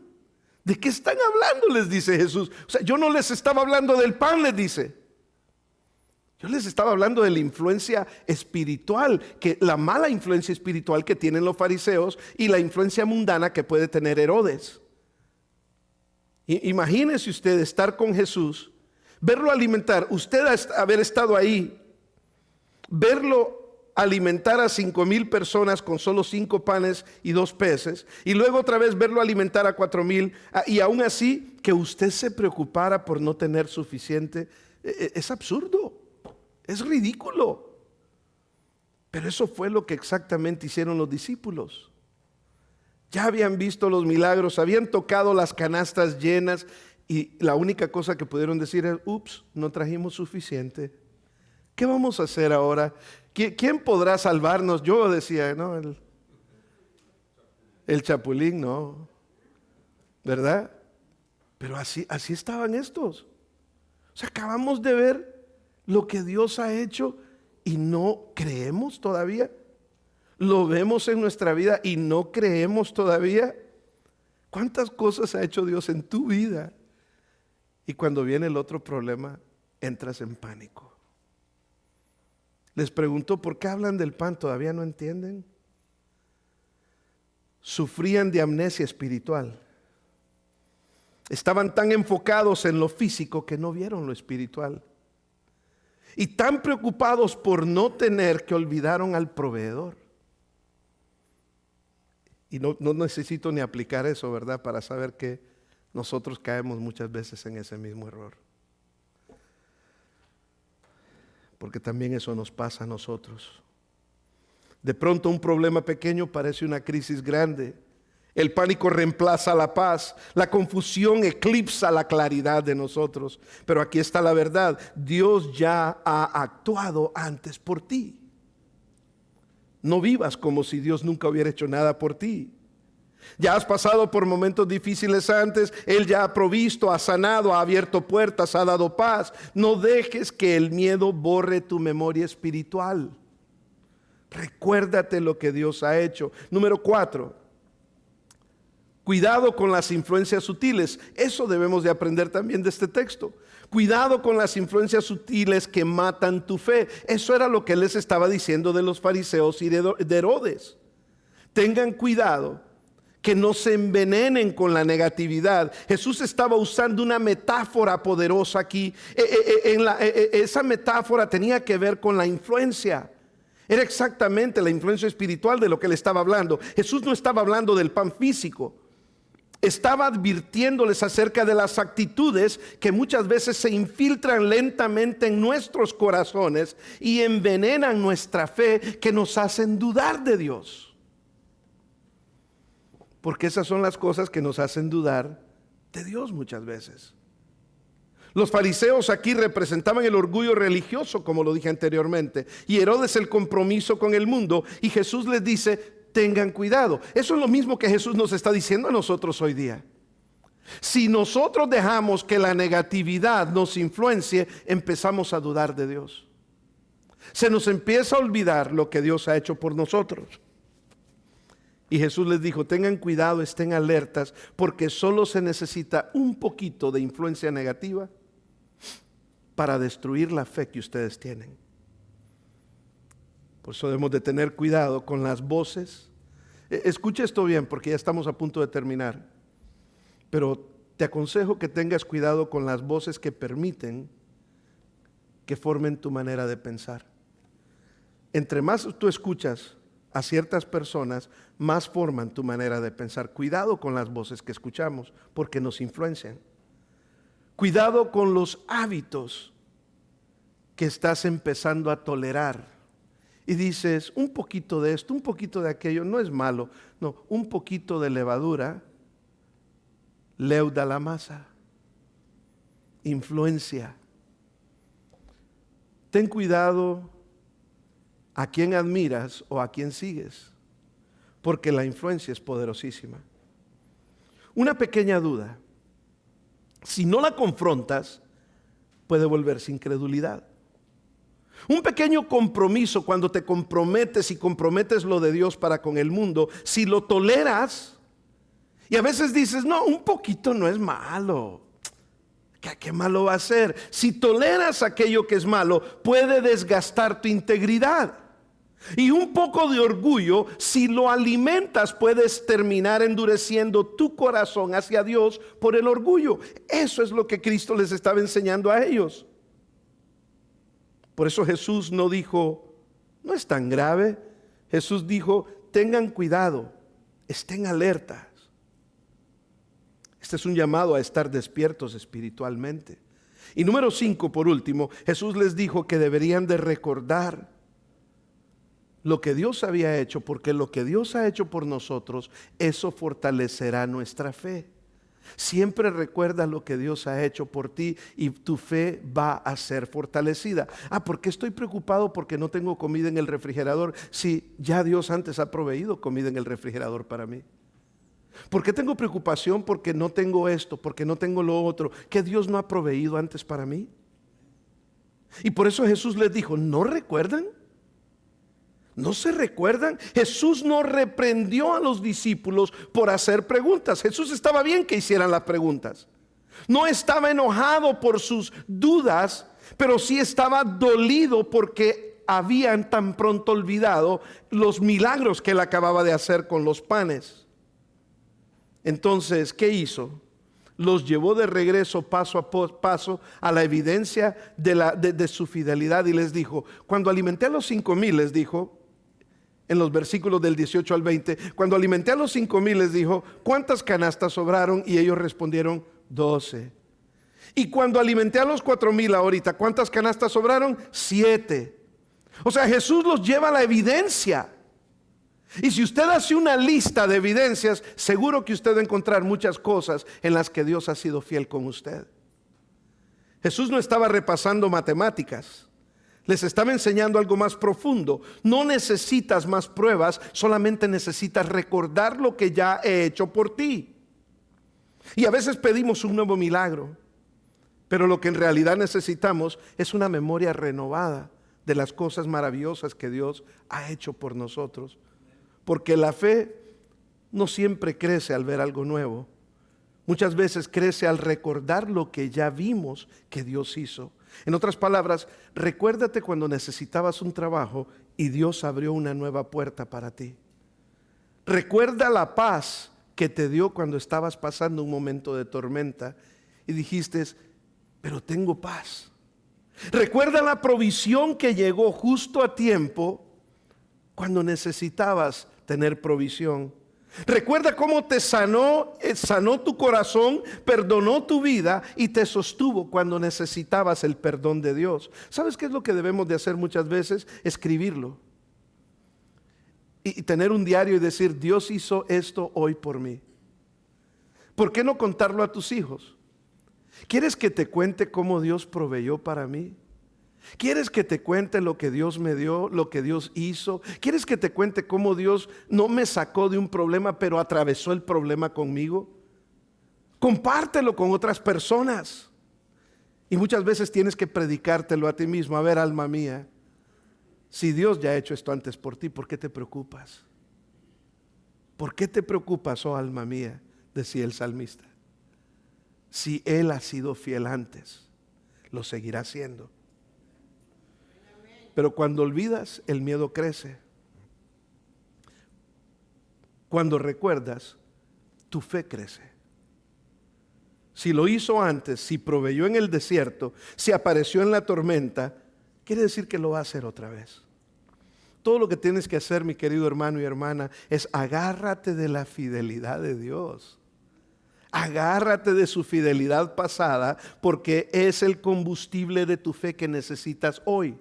¿De qué están hablando?, les dice Jesús. O sea, yo no les estaba hablando del pan, les dice. Yo les estaba hablando de la influencia espiritual, la mala influencia espiritual que tienen los fariseos y la influencia mundana que puede tener Herodes. Imagínese usted estar con Jesús, verlo alimentar, usted haber estado ahí, verlo alimentar a 5,000 personas con solo 5 panes y 2 peces, y luego otra vez verlo alimentar a 4,000, y aún así que usted se preocupara por no tener suficiente. Es absurdo. Es ridículo. Pero eso fue lo que exactamente hicieron los discípulos. Ya habían visto los milagros, habían tocado las canastas llenas, y la única cosa que pudieron decir es: ups, no trajimos suficiente. ¿Qué vamos a hacer ahora? ¿Quién podrá salvarnos? Yo decía, no, el chapulín, no, ¿verdad? Pero así estaban estos. O sea, acabamos de ver lo que Dios ha hecho y no creemos todavía. Lo vemos en nuestra vida y no creemos todavía. ¿Cuántas cosas ha hecho Dios en tu vida? Y cuando viene el otro problema, entras en pánico. Les preguntó: ¿por qué hablan del pan? ¿Todavía no entienden? Sufrían de amnesia espiritual. Estaban tan enfocados en lo físico que no vieron lo espiritual. Y tan preocupados por no tener que olvidaron al proveedor. Y no necesito ni aplicar eso, ¿verdad?, para saber que nosotros caemos muchas veces en ese mismo error. Porque también eso nos pasa a nosotros. De pronto un problema pequeño parece una crisis grande. El pánico reemplaza la paz. La confusión eclipsa la claridad de nosotros. Pero aquí está la verdad: Dios ya ha actuado antes por ti. No vivas como si Dios nunca hubiera hecho nada por ti. Ya has pasado por momentos difíciles antes. Él ya ha provisto, ha sanado, ha abierto puertas, ha dado paz. No dejes que el miedo borre tu memoria espiritual. Recuérdate lo que Dios ha hecho. Número 4. Cuidado con las influencias sutiles. Eso debemos de aprender también de este texto. Cuidado con las influencias sutiles que matan tu fe. Eso era lo que él les estaba diciendo de los fariseos y de Herodes. Tengan cuidado que no se envenenen con la negatividad. Jesús estaba usando una metáfora poderosa aquí. Esa metáfora tenía que ver con la influencia. Era exactamente la influencia espiritual de lo que él estaba hablando. Jesús no estaba hablando del pan físico. Estaba advirtiéndoles acerca de las actitudes que muchas veces se infiltran lentamente en nuestros corazones y envenenan nuestra fe, que nos hacen dudar de Dios. Porque esas son las cosas que nos hacen dudar de Dios muchas veces. Los fariseos aquí representaban el orgullo religioso, como lo dije anteriormente, y Herodes el compromiso con el mundo, y Jesús les dice: tengan cuidado. Eso es lo mismo que Jesús nos está diciendo a nosotros hoy día. Si nosotros dejamos que la negatividad nos influencie, empezamos a dudar de Dios. Se nos empieza a olvidar lo que Dios ha hecho por nosotros. Y Jesús les dijo: tengan cuidado, estén alertas, porque solo se necesita un poquito de influencia negativa para destruir la fe que ustedes tienen. Por eso debemos de tener cuidado con las voces. Escucha esto bien, porque ya estamos a punto de terminar. Pero te aconsejo que tengas cuidado con las voces que permiten que formen tu manera de pensar. Entre más tú escuchas a ciertas personas, más forman tu manera de pensar. Cuidado con las voces que escuchamos, porque nos influencian. Cuidado con los hábitos que estás empezando a tolerar. Y dices: un poquito de esto, un poquito de aquello, no es malo. No, un poquito de levadura leuda la masa. Influencia. Ten cuidado a quién admiras o a quién sigues, porque la influencia es poderosísima. Una pequeña duda, si no la confrontas, puede volverse incredulidad. Un pequeño compromiso, cuando te comprometes y comprometes lo de Dios para con el mundo, si lo toleras, y a veces dices: no, un poquito no es malo. ¿Qué malo va a ser? Si toleras aquello que es malo, puede desgastar tu integridad. Y un poco de orgullo, si lo alimentas, puedes terminar endureciendo tu corazón hacia Dios por el orgullo. Eso es lo que Cristo les estaba enseñando a ellos. Por eso Jesús no dijo: no es tan grave. Jesús dijo: tengan cuidado, estén alertas. Este es un llamado a estar despiertos espiritualmente. Y número 5, por último, Jesús les dijo que deberían de recordar lo que Dios había hecho, porque lo que Dios ha hecho por nosotros, eso fortalecerá nuestra fe. Siempre recuerda lo que Dios ha hecho por ti y tu fe va a ser fortalecida. ¿Por qué estoy preocupado porque no tengo comida en el refrigerador si ya Dios antes ha proveído comida en el refrigerador para mí? ¿Por qué tengo preocupación porque no tengo esto, porque no tengo lo otro, que Dios no ha proveído antes para mí? Y por eso Jesús les dijo: ¿no recuerdan? ¿No se recuerdan? Jesús no reprendió a los discípulos por hacer preguntas. Jesús estaba bien que hicieran las preguntas. No estaba enojado por sus dudas, pero sí estaba dolido porque habían tan pronto olvidado los milagros que él acababa de hacer con los panes. Entonces, ¿qué hizo? Los llevó de regreso paso a paso a la evidencia de su fidelidad y les dijo: cuando alimenté a los 5,000, les dijo, en los versículos del 18 al 20, cuando alimenté a los 5,000, les dijo: ¿cuántas canastas sobraron? Y ellos respondieron: 12. Y cuando alimenté a los 4,000 ahorita, ¿cuántas canastas sobraron? 7. O sea, Jesús los lleva a la evidencia. Y si usted hace una lista de evidencias, seguro que usted va a encontrar muchas cosas en las que Dios ha sido fiel con usted. Jesús no estaba repasando matemáticas, les estaba enseñando algo más profundo. No necesitas más pruebas, solamente necesitas recordar lo que ya he hecho por ti. Y a veces pedimos un nuevo milagro, pero lo que en realidad necesitamos es una memoria renovada de las cosas maravillosas que Dios ha hecho por nosotros. Porque la fe no siempre crece al ver algo nuevo. Muchas veces crece al recordar lo que ya vimos que Dios hizo. En otras palabras, recuérdate cuando necesitabas un trabajo y Dios abrió una nueva puerta para ti. Recuerda la paz que te dio cuando estabas pasando un momento de tormenta y dijiste: pero tengo paz. Recuerda la provisión que llegó justo a tiempo cuando necesitabas tener provisión. Recuerda cómo te sanó tu corazón, perdonó tu vida y te sostuvo cuando necesitabas el perdón de Dios. ¿Sabes qué es lo que debemos de hacer muchas veces? Escribirlo. Y tener un diario y decir, Dios hizo esto hoy por mí. ¿Por qué no contarlo a tus hijos? ¿Quieres que te cuente cómo Dios proveyó para mí? ¿Quieres que te cuente lo que Dios me dio, lo que Dios hizo? ¿Quieres que te cuente cómo Dios no me sacó de un problema, pero atravesó el problema conmigo? Compártelo con otras personas. Y muchas veces tienes que predicártelo a ti mismo. A ver, alma mía, si Dios ya ha hecho esto antes por ti, ¿por qué te preocupas? ¿Por qué te preocupas, oh alma mía? Decía el salmista. Si Él ha sido fiel antes, lo seguirá siendo. Pero cuando olvidas, el miedo crece. Cuando recuerdas, tu fe crece. Si lo hizo antes, si proveyó en el desierto, si apareció en la tormenta, quiere decir que lo va a hacer otra vez. Todo lo que tienes que hacer, mi querido hermano y hermana, es agárrate de la fidelidad de Dios. Agárrate de su fidelidad pasada, porque es el combustible de tu fe que necesitas hoy.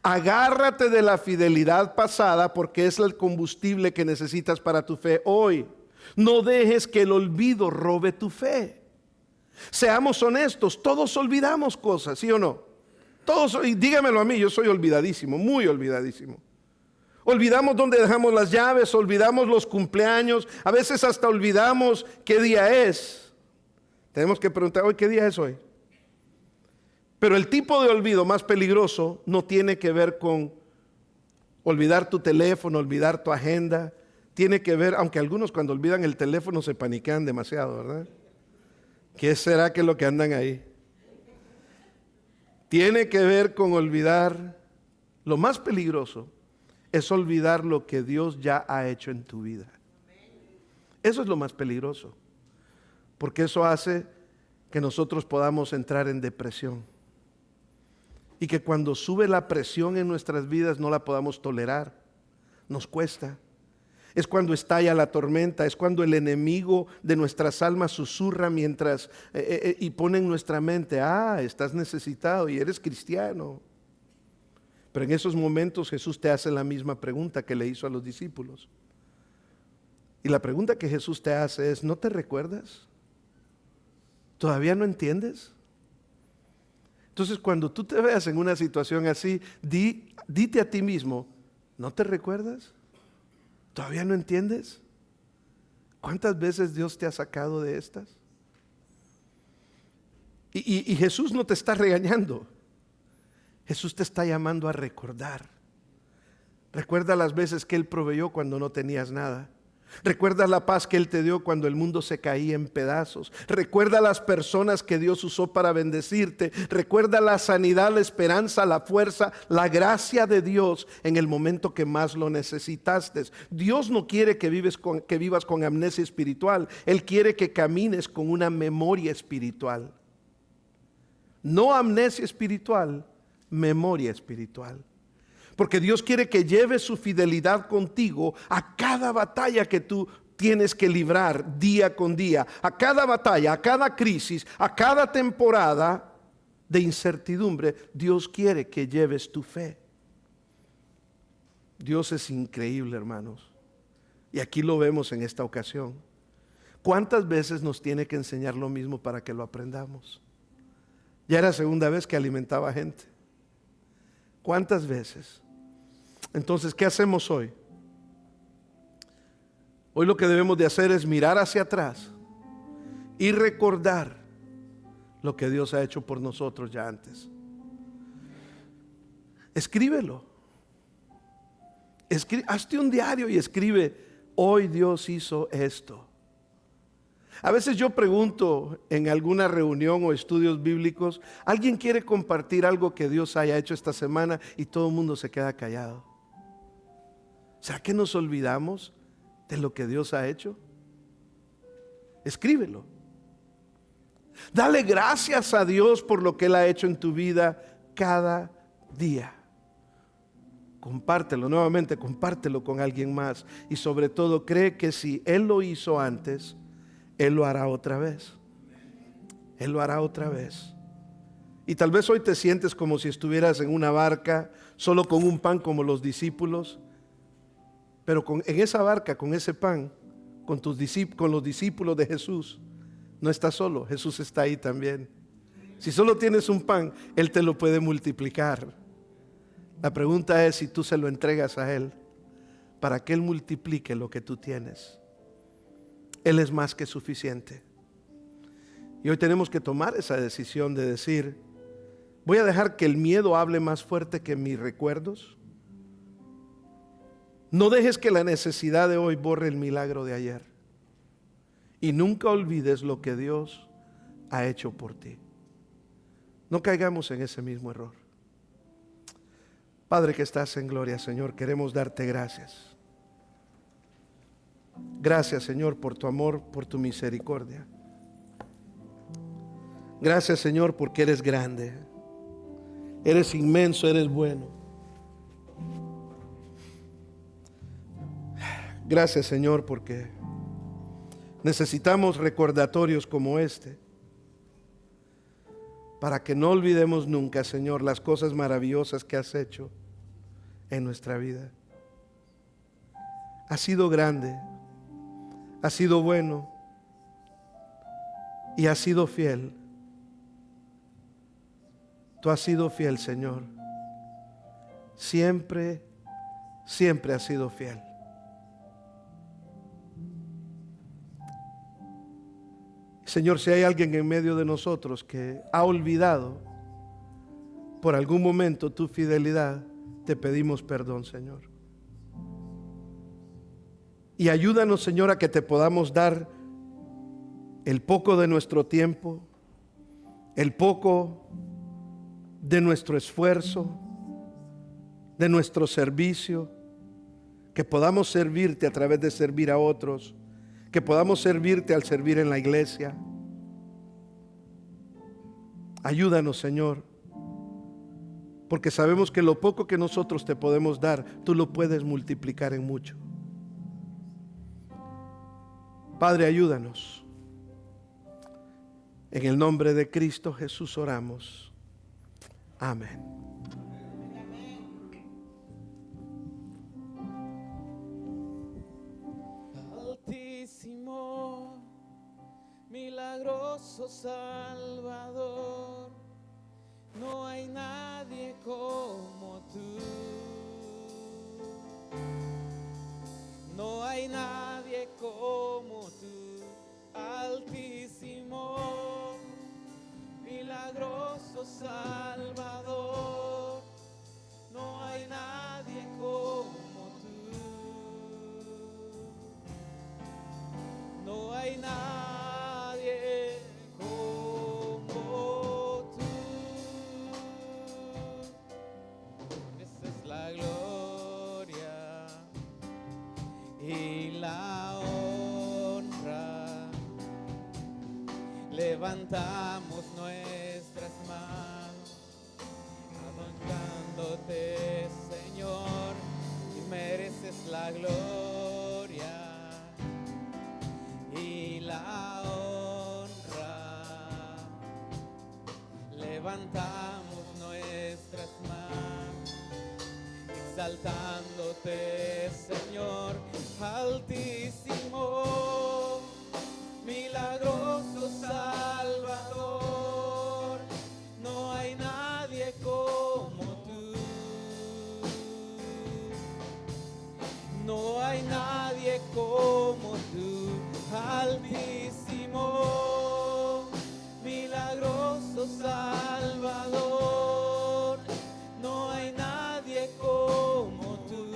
Agárrate de la fidelidad pasada, porque es el combustible que necesitas para tu fe hoy. No dejes que el olvido robe tu fe. Seamos honestos, todos olvidamos cosas, ¿sí o no? Todos, y dígamelo a mí, yo soy olvidadísimo, muy olvidadísimo. Olvidamos dónde dejamos las llaves, olvidamos los cumpleaños, a veces hasta olvidamos qué día es. Tenemos que preguntar, hoy, ¿qué día es hoy? Pero el tipo de olvido más peligroso no tiene que ver con olvidar tu teléfono, olvidar tu agenda. Tiene que ver, aunque algunos cuando olvidan el teléfono se paniquean demasiado, ¿verdad? ¿Qué será que es lo que andan ahí? Tiene que ver con olvidar. Lo más peligroso es olvidar lo que Dios ya ha hecho en tu vida. Eso es lo más peligroso, porque eso hace que nosotros podamos entrar en depresión. Y que cuando sube la presión en nuestras vidas no la podamos tolerar. Nos cuesta. Es cuando estalla la tormenta, es cuando el enemigo de nuestras almas susurra mientras y pone en nuestra mente, estás necesitado y eres cristiano. Pero en esos momentos Jesús te hace la misma pregunta que le hizo a los discípulos. Y la pregunta que Jesús te hace es, ¿no te recuerdas? ¿Todavía no entiendes? Entonces, cuando tú te veas en una situación así, dite a ti mismo, ¿no te recuerdas? ¿Todavía no entiendes? ¿Cuántas veces Dios te ha sacado de estas? Y Jesús no te está regañando. Jesús te está llamando a recordar. Recuerda las veces que Él proveyó cuando no tenías nada. Recuerda la paz que Él te dio cuando el mundo se caía en pedazos. Recuerda las personas que Dios usó para bendecirte. Recuerda la sanidad, la esperanza, la fuerza, la gracia de Dios en el momento que más lo necesitaste. Dios no quiere que vivas con amnesia espiritual. Él quiere que camines con una memoria espiritual. No amnesia espiritual, memoria espiritual. Porque Dios quiere que lleves su fidelidad contigo a cada batalla que tú tienes que librar día con día, a cada batalla, a cada crisis, a cada temporada de incertidumbre. Dios quiere que lleves tu fe. Dios es increíble, hermanos. Y aquí lo vemos en esta ocasión. ¿Cuántas veces nos tiene que enseñar lo mismo para que lo aprendamos? Ya era la segunda vez que alimentaba gente. ¿Cuántas veces? Entonces, ¿qué hacemos hoy? Hoy lo que debemos de hacer es mirar hacia atrás y recordar lo que Dios ha hecho por nosotros ya antes. Escríbelo. Hazte un diario y escribe, hoy Dios hizo esto. A veces yo pregunto en alguna reunión o estudios bíblicos, ¿alguien quiere compartir algo que Dios haya hecho esta semana? Y todo el mundo se queda callado. ¿Será que nos olvidamos de lo que Dios ha hecho? Escríbelo. Dale gracias a Dios por lo que Él ha hecho en tu vida cada día. compártelo nuevamente, compártelo con alguien más. Y sobre todo, cree que si Él lo hizo antes, Él lo hará otra vez. Él lo hará otra vez. Y tal vez hoy te sientes como si estuvieras en una barca, solo con un pan como los discípulos. Pero en esa barca, con ese pan, con los discípulos de Jesús, no estás solo, Jesús está ahí también. Si solo tienes un pan, Él te lo puede multiplicar. La pregunta es si tú se lo entregas a Él para que Él multiplique lo que tú tienes. Él es más que suficiente. Y hoy tenemos que tomar esa decisión de decir: voy a dejar que el miedo hable más fuerte que mis recuerdos. No dejes que la necesidad de hoy borre el milagro de ayer. Y nunca olvides lo que Dios ha hecho por ti. No caigamos en ese mismo error. Padre que estás en gloria, Señor, queremos darte gracias. Gracias, Señor, por tu amor, por tu misericordia. Gracias, Señor, porque eres grande, eres inmenso, eres bueno. Gracias, Señor, porque necesitamos recordatorios como este para que no olvidemos nunca, Señor, las cosas maravillosas que has hecho en nuestra vida. Has sido grande, has sido bueno y has sido fiel. Tú has sido fiel, Señor. Siempre, siempre has sido fiel. Señor, si hay alguien en medio de nosotros que ha olvidado por algún momento tu fidelidad, te pedimos perdón, Señor. Y ayúdanos, Señor, a que te podamos dar el poco de nuestro tiempo, el poco de nuestro esfuerzo, de nuestro servicio, que podamos servirte a través de servir a otros, que podamos servirte al servir en la iglesia. Ayúdanos, Señor, porque sabemos que lo poco que nosotros te podemos dar, tú lo puedes multiplicar en mucho. Padre, ayúdanos. En el nombre de Cristo Jesús oramos. Amén. Altísimo, milagroso Salvador, no hay nadie como tú. No hay nadie como tú. Altísimo, milagroso Salvador, no hay nadie como tú. No hay nadie como tú. Esa es la gloria y la honra. Levantamos nuestras manos adorándote, Señor, y mereces la gloria y la honra. Levantamos nuestras manos exaltándote, Señor. Altísimo, milagroso Salvador, no hay nadie como tú. No hay nadie como tú. Altísimo, milagroso Salvador, no hay nadie como tú.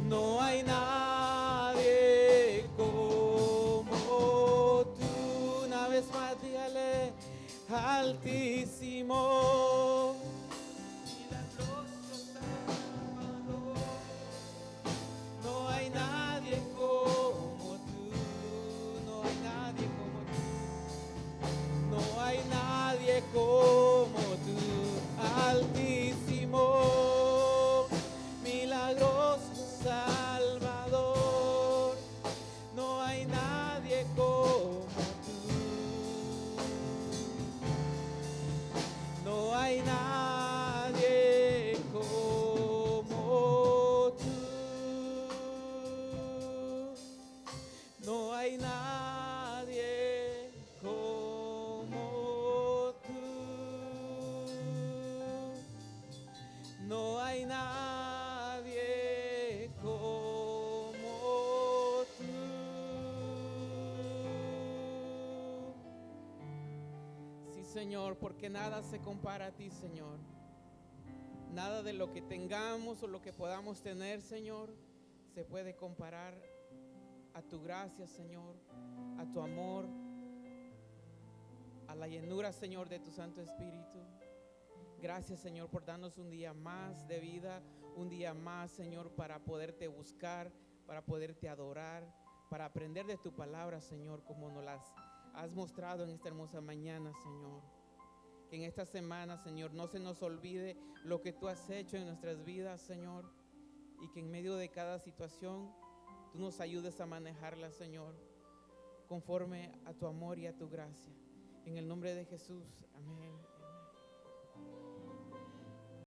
No hay nadie como tú. Una vez más dígale: altísimo, milagroso Salvador, no hay nadie como tú. No hay nadie como tú. No hay nadie como tú. Señor, porque nada se compara a ti, Señor. Nada de lo que tengamos o lo que podamos tener, Señor, se puede comparar a tu gracia, Señor, a tu amor, a la llenura, Señor, de tu Santo Espíritu. Gracias, Señor, por darnos un día más de vida, un día más, Señor, para poderte buscar, para poderte adorar, para aprender de tu palabra, Señor, como nos las has mostrado en esta hermosa mañana, Señor. Que en esta semana, Señor, no se nos olvide lo que tú has hecho en nuestras vidas, Señor, y que en medio de cada situación tú nos ayudes a manejarla, Señor, conforme a tu amor y a tu gracia. En el nombre de Jesús, amén.